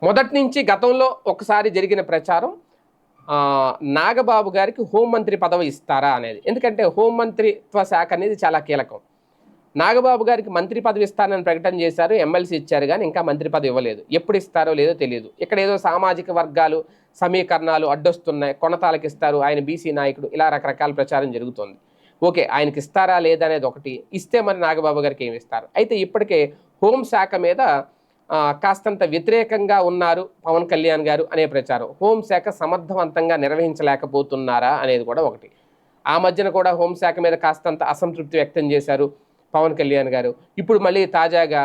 మొదటి నుంచి గతంలో ఒకసారి జరిగిన ప్రచారం నాగబాబు గారికి హోంమంత్రి పదవి ఇస్తారా అనేది. ఎందుకంటే హోంమంత్రిత్వ శాఖ అనేది చాలా కీలకం. నాగబాబు గారికి మంత్రి పదవి ఇస్తానని ప్రకటన చేశారు, ఎమ్మెల్సీ ఇచ్చారు, కానీ ఇంకా మంత్రి పదవి ఇవ్వలేదు. ఎప్పుడు ఇస్తారో లేదో తెలియదు. ఇక్కడ ఏదో సామాజిక వర్గాలు సమీకరణాలు అడ్డొస్తున్నాయి, కొనతాలకు ఇస్తారు, ఆయన బీసీ నాయకుడు, ఇలా రకరకాల ప్రచారం జరుగుతోంది. ఓకే, ఆయనకి ఇస్తారా లేదనేది ఒకటి. ఇస్తే మరి నాగబాబు గారికి ఏమి ఇస్తారు? అయితే ఇప్పటికే హోంశాఖ మీద కాస్తంత వ్యతిరేకంగా ఉన్నారు పవన్ కళ్యాణ్ గారు అనే ప్రచారం. హోంశాఖ సమర్థవంతంగా నిర్వహించలేకపోతున్నారా అనేది కూడా ఒకటి. ఆ మధ్యన కూడా హోంశాఖ మీద కాస్తంత అసంతృప్తి వ్యక్తం చేశారు పవన్ కళ్యాణ్ గారు. ఇప్పుడు మళ్ళీ తాజాగా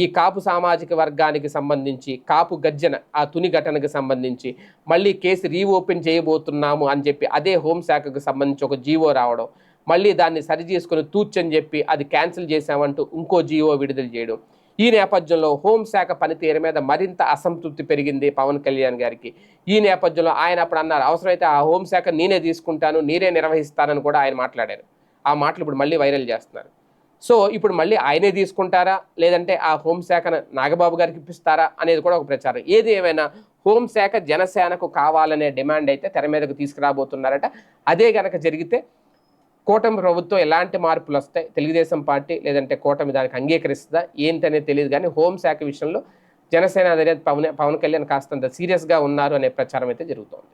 ఈ కాపు సామాజిక వర్గానికి సంబంధించి కాపు గర్జన ఆ తుని ఘటనకు సంబంధించి మళ్ళీ కేసు రీఓపెన్ చేయబోతున్నాము అని చెప్పి అదే హోంశాఖకు సంబంధించి ఒక జీవో రావడం, మళ్ళీ దాన్ని సరి చేసుకుని తూర్చని చెప్పి అది క్యాన్సిల్ చేశామంటూ ఇంకో జీవో విడుదల చేయడం. ఈ నేపథ్యంలో హోంశాఖ పనితీరు మీద మరింత అసంతృప్తి పెరిగింది పవన్ కళ్యాణ్ గారికి. ఈ నేపథ్యంలో ఆయన అప్పుడు అన్నారు, అవసరమైతే ఆ హోంశాఖ నేనే తీసుకుంటాను, నేనే నిర్వహిస్తానని కూడా ఆయన మాట్లాడారు. ఆ మాటలు ఇప్పుడు మళ్ళీ వైరల్ చేస్తున్నారు. సో ఇప్పుడు మళ్ళీ ఆయనే తీసుకుంటారా, లేదంటే ఆ హోంశాఖను నాగబాబు గారికి ఇప్పిస్తారా అనేది కూడా ఒక ప్రచారం. ఏది ఏమైనా హోంశాఖ జనసేనకు కావాలనే డిమాండ్ అయితే తెర మీదకు తీసుకురాబోతున్నారట. అదే గనక జరిగితే కూటమి ప్రభుత్వం ఎలాంటి మార్పులు వస్తాయి, తెలుగుదేశం పార్టీ లేదంటే కూటమి దానికి అంగీకరిస్తుందా ఏంటనేది తెలియదు. కానీ హోంశాఖ విషయంలో జనసేన అధినేత పవన్ కళ్యాణ్ కాస్తంత సీరియస్గా ఉన్నారు అనే ప్రచారం అయితే జరుగుతోంది.